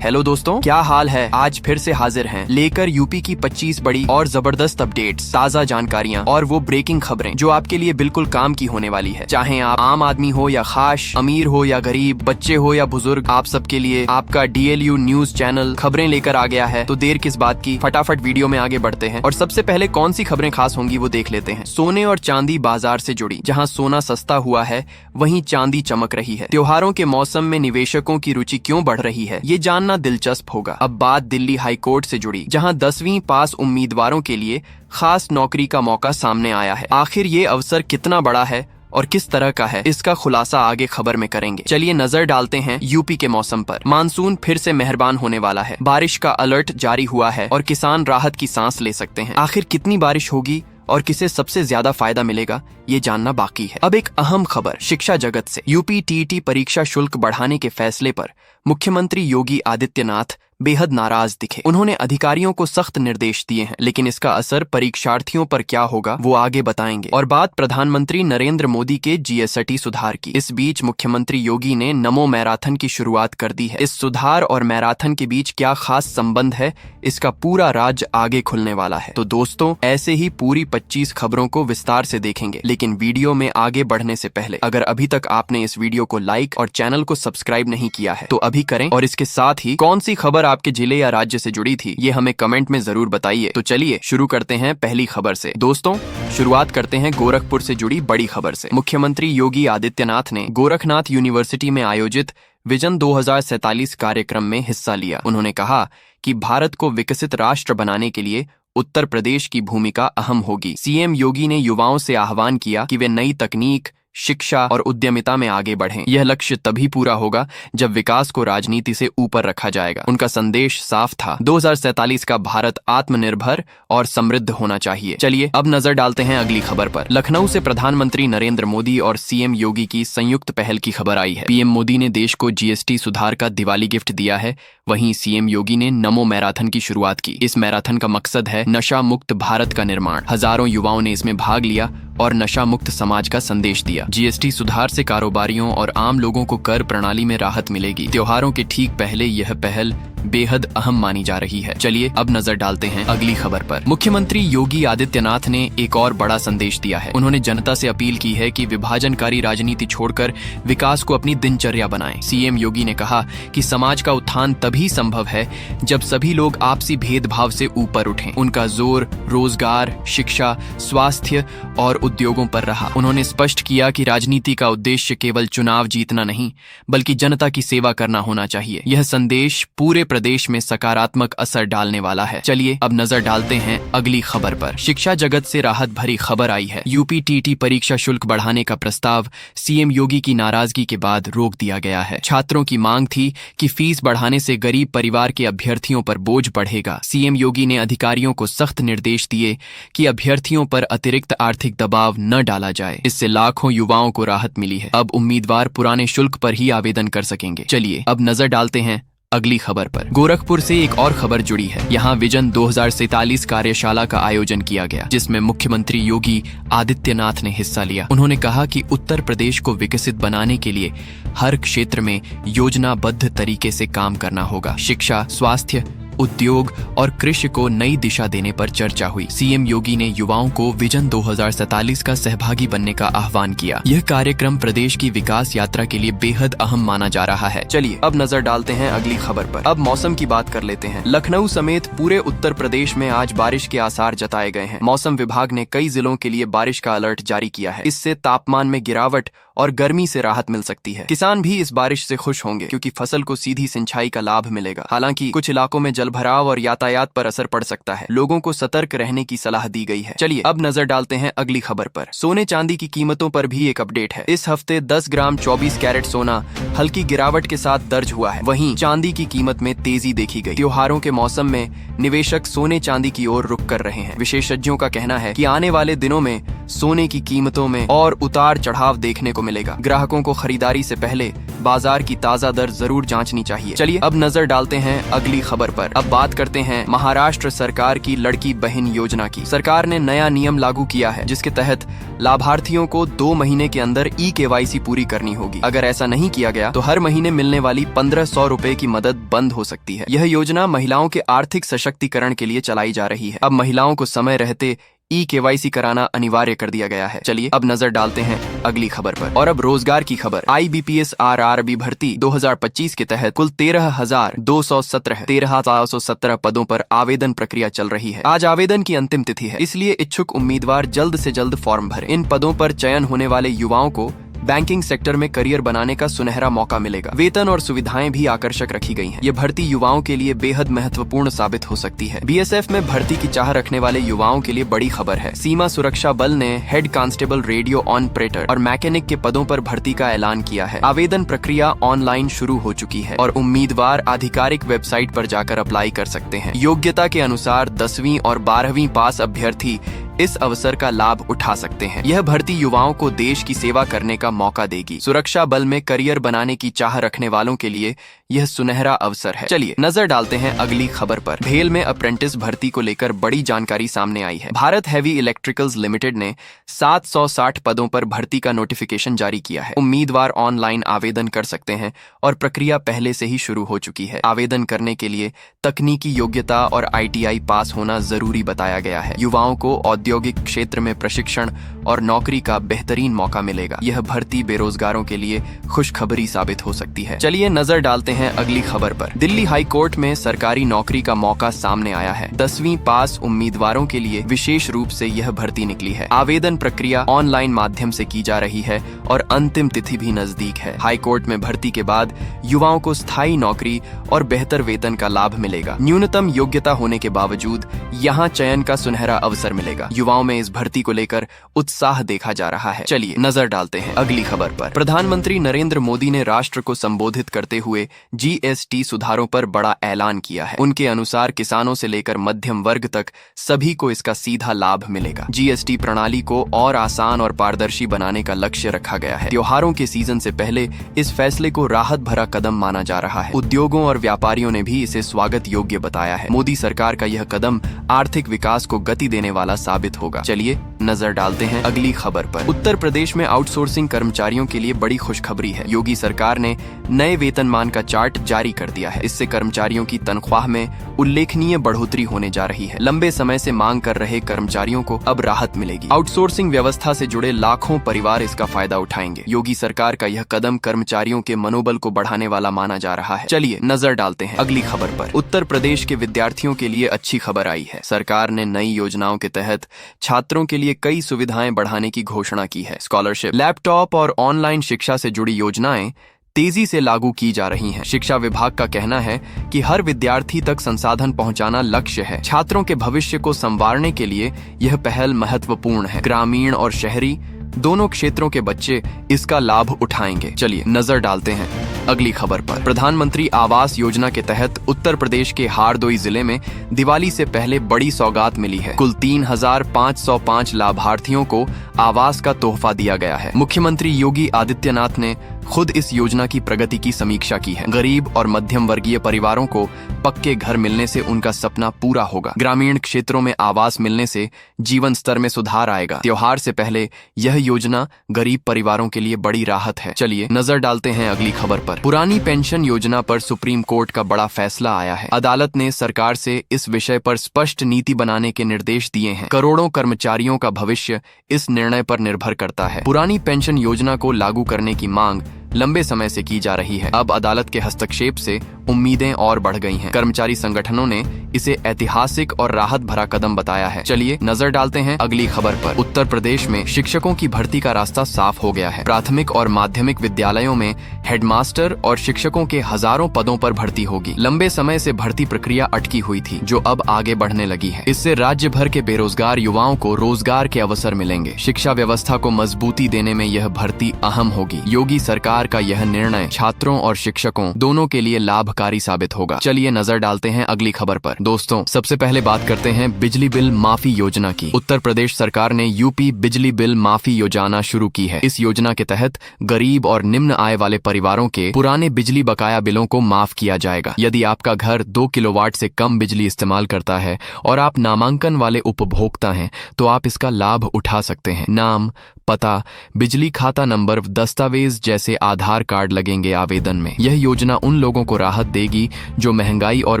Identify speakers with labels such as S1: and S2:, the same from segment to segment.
S1: Hello दोस्तों, क्या हाल है। आज फिर से हाजिर हैं लेकर यूपी की 25 बड़ी और जबरदस्त अपडेट्स, ताज़ा जानकारियां और वो ब्रेकिंग खबरें जो आपके लिए बिल्कुल काम की होने वाली है। चाहे आप आम आदमी हो या खास, अमीर हो या गरीब, बच्चे हो या बुजुर्ग, आप सबके लिए आपका DLU न्यूज चैनल खबरें लेकर आ गया है। तो देर किस बात की, फटाफट वीडियो में आगे बढ़ते हैं और सबसे पहले कौन सी खबरें खास होंगी वो देख लेते हैं। सोने और चांदी बाजार से जुड़ी। जहाँ सोना सस्ता हुआ है वहीं चांदी चमक रही है। त्योहारों के मौसम में निवेशकों की रुचि क्यों बढ़ रही है, ये जानना दिलचस्प होगा। अब बात दिल्ली हाई कोर्ट से जुड़ी, जहां 10वीं पास उम्मीदवारों के लिए खास नौकरी का मौका सामने आया है। आखिर ये अवसर कितना बड़ा है और किस तरह का है, इसका खुलासा आगे खबर में करेंगे। चलिए नजर डालते हैं यूपी के मौसम पर। मानसून फिर से मेहरबान होने वाला है। बारिश का अलर्ट जारी हुआ है और किसान राहत की सांस ले सकते हैं। आखिर कितनी बारिश होगी और किसे सबसे ज्यादा फायदा मिलेगा, ये जानना बाकी है। अब एक अहम खबर शिक्षा जगत से। यूपी TET परीक्षा शुल्क बढ़ाने के फैसले पर मुख्यमंत्री योगी आदित्यनाथ बेहद नाराज दिखे। उन्होंने अधिकारियों को सख्त निर्देश दिए हैं, लेकिन इसका असर परीक्षार्थियों पर क्या होगा वो आगे बताएंगे। और बात प्रधानमंत्री नरेंद्र मोदी के GST सुधार की। इस बीच मुख्यमंत्री योगी ने नमो मैराथन की शुरुआत कर दी है। इस सुधार और मैराथन के बीच क्या खास संबंध है, इसका पूरा राज आगे खुलने वाला है। तो दोस्तों, ऐसे ही पूरी 25 खबरों को विस्तार से देखेंगे, लेकिन वीडियो में आगे बढ़ने से पहले अगर अभी तक आपने इस वीडियो को लाइक और चैनल को सब्सक्राइब नहीं किया है तो अभी करें। और इसके साथ ही कौन सी खबर आपके जिले या राज्य से जुड़ी थी, ये हमें कमेंट में जरूर बताइए। तो चलिए शुरू करते हैं पहली खबर से। दोस्तों, शुरुआत करते हैं गोरखपुर से जुड़ी बड़ी खबर से। मुख्यमंत्री योगी आदित्यनाथ ने गोरखनाथ यूनिवर्सिटी में आयोजित विजन 2047 कार्यक्रम में हिस्सा लिया। उन्होंने कहा कि भारत को विकसित राष्ट्र बनाने के लिए उत्तर प्रदेश की भूमिका अहम होगी। CM योगी ने युवाओं से आह्वान किया कि वे नई तकनीक, शिक्षा और उद्यमिता में आगे बढ़ें। यह लक्ष्य तभी पूरा होगा जब विकास को राजनीति से ऊपर रखा जाएगा। उनका संदेश साफ था, 2047 का भारत आत्मनिर्भर और समृद्ध होना चाहिए। चलिए अब नजर डालते हैं अगली खबर पर। लखनऊ से प्रधानमंत्री नरेंद्र मोदी और CM योगी की संयुक्त पहल की खबर आई है। PM मोदी ने देश को GST सुधार का दिवाली गिफ्ट दिया है, वहीं CM योगी ने नमो मैराथन की शुरुआत की। इस मैराथन का मकसद है नशा मुक्त भारत का निर्माण। हजारों युवाओं ने इसमें भाग लिया और नशा मुक्त समाज का संदेश दिया। GST सुधार से कारोबारियों और आम लोगों को कर प्रणाली में राहत मिलेगी। त्योहारों के ठीक पहले यह पहल बेहद अहम मानी जा रही है। चलिए अब नजर डालते हैं अगली खबर पर। मुख्यमंत्री योगी आदित्यनाथ ने एक और बड़ा संदेश दिया है। उन्होंने जनता से अपील की है कि विभाजनकारी राजनीति छोड़कर विकास को अपनी दिनचर्या बनाएं। CM योगी ने कहा कि समाज का उत्थान तभी संभव है जब सभी लोग आपसी भेदभाव से ऊपर उठें। उनका जोर रोजगार, शिक्षा, स्वास्थ्य और उद्योगों पर रहा। उन्होंने स्पष्ट किया कि राजनीति का उद्देश्य केवल चुनाव जीतना नहीं, बल्कि जनता की सेवा करना होना चाहिए। यह संदेश पूरे प्रदेश में सकारात्मक असर डालने वाला है। चलिए अब नजर डालते हैं अगली खबर पर। शिक्षा जगत से राहत भरी खबर आई है। यूपी TET परीक्षा शुल्क बढ़ाने का प्रस्ताव CM योगी की नाराजगी के बाद रोक दिया गया है। छात्रों की मांग थी कि फीस बढ़ाने से गरीब परिवार के अभ्यर्थियों पर बोझ बढ़ेगा। CM योगी ने अधिकारियों को सख्त निर्देश दिए कि अभ्यर्थियों पर अतिरिक्त आर्थिक दबाव न डाला जाए। इससे लाखों युवाओं को राहत मिली है। अब उम्मीदवार पुराने शुल्क पर ही आवेदन कर सकेंगे। चलिए अब नजर डालते हैं अगली खबर पर। गोरखपुर से एक और खबर जुड़ी है। यहाँ विजन 2047 कार्यशाला का आयोजन किया गया, जिसमें मुख्यमंत्री योगी आदित्यनाथ ने हिस्सा लिया। उन्होंने कहा कि उत्तर प्रदेश को विकसित बनाने के लिए हर क्षेत्र में योजनाबद्ध तरीके से काम करना होगा। शिक्षा, स्वास्थ्य, उद्योग और कृषि को नई दिशा देने पर चर्चा हुई। CM योगी ने युवाओं को विजन 2047 का सहभागी बनने का आह्वान किया। यह कार्यक्रम प्रदेश की विकास यात्रा के लिए बेहद अहम माना जा रहा है। चलिए अब नजर डालते हैं अगली खबर पर। अब मौसम की बात कर लेते हैं। लखनऊ समेत पूरे उत्तर प्रदेश में आज बारिश के आसार जताए गए हैं। मौसम विभाग ने कई जिलों के लिए बारिश का अलर्ट जारी किया है। इससे तापमान में गिरावट और गर्मी से राहत मिल सकती है। किसान भी इस बारिश से खुश होंगे क्योंकि फसल को सीधी सिंचाई का लाभ मिलेगा। हालांकि कुछ इलाकों में जलभराव और यातायात पर असर पड़ सकता है। लोगों को सतर्क रहने की सलाह दी गई है। चलिए अब नजर डालते हैं अगली खबर पर। सोने चांदी की कीमतों पर भी एक अपडेट है। इस हफ्ते 10 ग्राम 24 कैरेट सोना हल्की गिरावट के साथ दर्ज हुआ है। वहीं चांदी की कीमत में तेजी देखी गई। त्योहारों के मौसम में निवेशक सोने चांदी की ओर रुख कर रहे हैं। विशेषज्ञों का कहना है कि आने वाले दिनों में सोने की कीमतों में और उतार चढ़ाव देखने को मिलेगा। ग्राहकों को खरीदारी से पहले बाजार की ताजा दर जरूर जांचनी चाहिए। चलिए अब नजर डालते हैं अगली खबर पर। अब बात करते हैं महाराष्ट्र सरकार की लड़की बहन योजना की। सरकार ने नया नियम लागू किया है जिसके तहत लाभार्थियों को 2 महीने के अंदर KYC पूरी करनी होगी। अगर ऐसा नहीं किया गया तो हर महीने मिलने वाली 1500 रुपए की मदद बंद हो सकती है। यह योजना महिलाओं के आर्थिक सशक्तिकरण के लिए चलाई जा रही है। अब महिलाओं को समय रहते KYC कराना अनिवार्य कर दिया गया है। चलिए अब नजर डालते हैं अगली खबर पर। और अब रोजगार की खबर। IBPS RRB भर्ती 2025 के तहत कुल 13,417 पदों पर आवेदन प्रक्रिया चल रही है। आज आवेदन की अंतिम तिथि है, इसलिए इच्छुक उम्मीदवार जल्द से जल्द फॉर्म भरें। इन पदों पर चयन होने वाले युवाओं को बैंकिंग सेक्टर में करियर बनाने का सुनहरा मौका मिलेगा। वेतन और सुविधाएं भी आकर्षक रखी गई हैं। ये भर्ती युवाओं के लिए बेहद महत्वपूर्ण साबित हो सकती है। BSF में भर्ती की चाह रखने वाले युवाओं के लिए बड़ी खबर है। सीमा सुरक्षा बल ने हेड कांस्टेबल, रेडियो ऑपरेटर और मैकेनिक के पदों पर भर्ती का ऐलान किया है। आवेदन प्रक्रिया ऑनलाइन शुरू हो चुकी है और उम्मीदवार आधिकारिक वेबसाइट पर जाकर अप्लाई कर सकते हैं। योग्यता के अनुसार 10वीं और 12वीं पास अभ्यर्थी इस अवसर का लाभ उठा सकते हैं। यह भर्ती युवाओं को देश की सेवा करने का मौका देगी। सुरक्षा बल में करियर बनाने की चाह रखने वालों के लिए यह सुनहरा अवसर है। चलिए नजर डालते हैं अगली खबर पर। भेल में अप्रेंटिस भर्ती को लेकर बड़ी जानकारी सामने आई है। भारत हैवी इलेक्ट्रिकल्स लिमिटेड ने 760 पदों पर भर्ती का नोटिफिकेशन जारी किया है। उम्मीदवार ऑनलाइन आवेदन कर सकते हैं और प्रक्रिया पहले से ही शुरू हो चुकी है। आवेदन करने के लिए तकनीकी योग्यता और ITI पास होना जरूरी बताया गया है। युवाओं को औद्योगिक क्षेत्र में प्रशिक्षण और नौकरी का बेहतरीन मौका मिलेगा। यह भर्ती बेरोजगारों के लिए खुशखबरी साबित हो सकती है। चलिए नजर डालते हैं अगली खबर पर। दिल्ली हाई कोर्ट में सरकारी नौकरी का मौका सामने आया है। 10वीं पास उम्मीदवारों के लिए विशेष रूप से यह भर्ती निकली है। आवेदन प्रक्रिया ऑनलाइन माध्यम से की जा रही है और अंतिम तिथि भी नजदीक है। हाई कोर्ट में भर्ती के बाद युवाओं को स्थायी नौकरी और बेहतर वेतन का लाभ मिलेगा। न्यूनतम योग्यता होने के बावजूद यहाँ चयन का सुनहरा अवसर मिलेगा। युवाओं में इस भर्ती को लेकर उत्साह देखा जा रहा है। चलिए नजर डालते हैं अगली खबर पर। प्रधानमंत्री नरेंद्र मोदी ने राष्ट्र को संबोधित करते हुए GST सुधारों पर बड़ा ऐलान किया है। उनके अनुसार किसानों से लेकर मध्यम वर्ग तक सभी को इसका सीधा लाभ मिलेगा। GST प्रणाली को और आसान और पारदर्शी बनाने का लक्ष्य रखा गया है। त्योहारों के सीजन से पहले इस फैसले को राहत भरा कदम माना जा रहा है। उद्योगों और व्यापारियों ने भी इसे स्वागत योग्य बताया है। मोदी सरकार का यह कदम आर्थिक विकास को गति देने वाला साबित होगा। चलिए नजर डालते हैं अगली खबर पर। उत्तर प्रदेश में आउटसोर्सिंग कर्मचारियों के लिए बड़ी खुशखबरी है। योगी सरकार ने नए वेतनमान का चार्ट जारी कर दिया है। इससे कर्मचारियों की तनख्वाह में उल्लेखनीय बढ़ोतरी होने जा रही है। लंबे समय से मांग कर रहे कर्मचारियों को अब राहत मिलेगी। आउटसोर्सिंग व्यवस्था से जुड़े लाखों परिवार इसका फायदा उठाएंगे। योगी सरकार का यह कदम कर्मचारियों के मनोबल को बढ़ाने वाला माना जा रहा है। चलिए नजर डालते हैं अगली खबर पर। उत्तर प्रदेश के विद्यार्थियों के लिए अच्छी खबर आई है। सरकार ने नई योजनाओं के तहत छात्रों के लिए कई सुविधाएं बढ़ाने की घोषणा की है। स्कॉलरशिप, लैपटॉप और ऑनलाइन शिक्षा से जुड़ी योजनाएं तेजी से लागू की जा रही हैं। शिक्षा विभाग का कहना है कि हर विद्यार्थी तक संसाधन पहुंचाना लक्ष्य है। छात्रों के भविष्य को संवारने के लिए यह पहल महत्वपूर्ण है। ग्रामीण और शहरी दोनों क्षेत्रों के बच्चे इसका लाभ उठाएंगे। चलिए नजर डालते हैं अगली खबर पर। प्रधानमंत्री आवास योजना के तहत उत्तर प्रदेश के हारदोई जिले में दिवाली से पहले बड़ी सौगात मिली है। कुल 3,505 लाभार्थियों को आवास का तोहफा दिया गया है। मुख्यमंत्री योगी आदित्यनाथ ने खुद इस योजना की प्रगति की समीक्षा की है। गरीब और मध्यम वर्गीय परिवारों को पक्के घर मिलने से उनका सपना पूरा होगा। ग्रामीण क्षेत्रों में आवास मिलने से जीवन स्तर में सुधार आएगा। त्योहार से पहले यह योजना गरीब परिवारों के लिए बड़ी राहत है। चलिए नजर डालते हैं अगली खबर पर। पुरानी पेंशन योजना पर सुप्रीम कोर्ट का बड़ा फैसला आया है। अदालत ने सरकार से इस विषय पर स्पष्ट नीति बनाने के निर्देश दिए हैं। करोड़ों कर्मचारियों का भविष्य इस निर्णय पर निर्भर करता है। पुरानी पेंशन योजना को लागू करने की मांग लंबे समय से की जा रही है। अब अदालत के हस्तक्षेप से उम्मीदें और बढ़ गई हैं। कर्मचारी संगठनों ने इसे ऐतिहासिक और राहत भरा कदम बताया है। चलिए नजर डालते हैं अगली खबर पर। उत्तर प्रदेश में शिक्षकों की भर्ती का रास्ता साफ हो गया है। प्राथमिक और माध्यमिक विद्यालयों में हेडमास्टर और शिक्षकों के हजारों पदों पर भर्ती होगी। लंबे समय से भर्ती प्रक्रिया अटकी हुई थी, जो अब आगे बढ़ने लगी है। इससे राज्य भर के बेरोजगार युवाओं को रोजगार के अवसर मिलेंगे। शिक्षा व्यवस्था को मजबूती देने में यह भर्ती अहम होगी। योगी सरकार सरकार का यह निर्णय छात्रों और शिक्षकों दोनों के लिए लाभकारी साबित होगा। चलिए नजर डालते हैं अगली खबर पर। दोस्तों, सबसे पहले बात करते हैं बिजली बिल माफी योजना की। उत्तर प्रदेश सरकार ने यूपी बिजली बिल माफी योजना शुरू की है। इस योजना के तहत गरीब और निम्न आय वाले परिवारों के पुराने बिजली बकाया बिलों को माफ किया जाएगा। यदि आपका घर 2 किलोवाट से कम बिजली इस्तेमाल करता है और आप नामांकन वाले उपभोक्ता हैं तो आप इसका लाभ उठा सकते हैं। नाम, पता, बिजली खाता नंबर, दस्तावेज जैसे आधार कार्ड लगेंगे आवेदन में। यह योजना उन लोगों को राहत देगी जो महंगाई और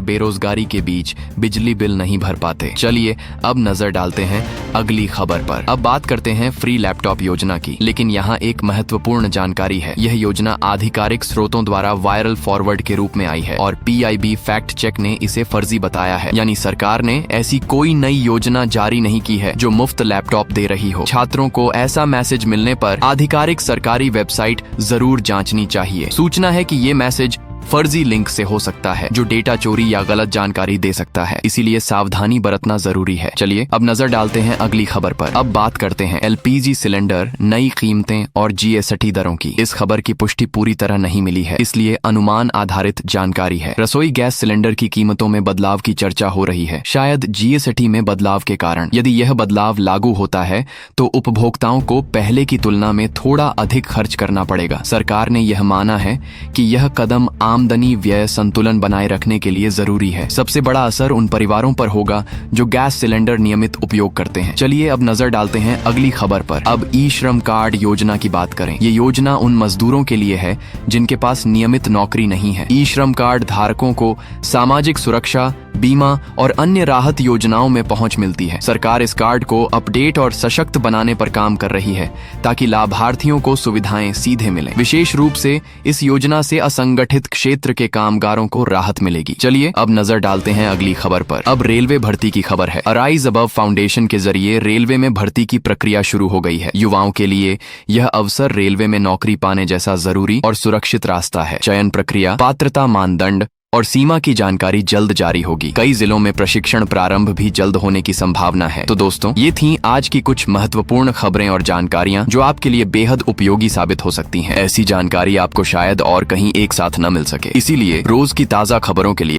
S1: बेरोजगारी के बीच बिजली बिल नहीं भर पाते। चलिए अब नजर डालते हैं अगली खबर पर। अब बात करते हैं फ्री लैपटॉप योजना की, लेकिन यहाँ एक महत्वपूर्ण जानकारी है। यह योजना आधिकारिक स्रोतों द्वारा वायरल फॉरवर्ड के रूप में आई है और PIB फैक्ट चेक ने इसे फर्जी बताया है। यानी सरकार ने ऐसी कोई नई योजना जारी नहीं की है जो मुफ्त लैपटॉप दे रही हो। छात्रों को ऐसा मैसेज मिलने पर आधिकारिक सरकारी वेबसाइट जरूर जांचनी चाहिए। सूचना है कि ये मैसेज फर्जी लिंक से हो सकता है जो डेटा चोरी या गलत जानकारी दे सकता है, इसीलिए सावधानी बरतना जरूरी है। चलिए अब नजर डालते हैं अगली खबर पर। अब बात करते हैं LPG सिलेंडर, नई कीमतें और GST दरों की। इस खबर की पुष्टि पूरी तरह नहीं मिली है, इसलिए अनुमान आधारित जानकारी है। रसोई गैस सिलेंडर की कीमतों में बदलाव की चर्चा हो रही है, शायद GST में बदलाव के कारण। यदि यह बदलाव लागू होता है तो उपभोक्ताओं को पहले की तुलना में थोड़ा अधिक खर्च करना पड़ेगा। सरकार ने यह माना है कि यह कदम आमदनी व्यय संतुलन बनाए रखने के लिए जरूरी है। सबसे बड़ा असर उन परिवारों पर होगा जो गैस सिलेंडर नियमित उपयोग करते हैं। चलिए अब नजर डालते हैं अगली खबर पर। अब ई-श्रम कार्ड योजना की बात करें। ये योजना उन मजदूरों के लिए है जिनके पास नियमित नौकरी नहीं है। ई-श्रम कार्ड धारकों को सामाजिक सुरक्षा, बीमा और अन्य राहत योजनाओं में पहुंच मिलती है। सरकार इस कार्ड को अपडेट और सशक्त बनाने पर काम कर रही है ताकि लाभार्थियों को सुविधाएं सीधे मिलें। विशेष रूप से इस योजना से असंगठित क्षेत्र के कामगारों को राहत मिलेगी। चलिए अब नजर डालते हैं अगली खबर पर। अब रेलवे भर्ती की खबर है। अराइज अबव फाउंडेशन के जरिए रेलवे में भर्ती की प्रक्रिया शुरू हो गई है। युवाओं के लिए यह अवसर रेलवे में नौकरी पाने जैसा जरूरी और सुरक्षित रास्ता है। चयन प्रक्रिया, पात्रता मानदंड और सीमा की जानकारी जल्द जारी होगी। कई जिलों में प्रशिक्षण प्रारंभ भी जल्द होने की संभावना है। तो दोस्तों, ये थीं आज की कुछ महत्वपूर्ण खबरें और जानकारियां जो आपके लिए बेहद उपयोगी साबित हो सकती हैं। ऐसी जानकारी आपको शायद और कहीं एक साथ न मिल सके, इसीलिए रोज की ताजा खबरों के लिए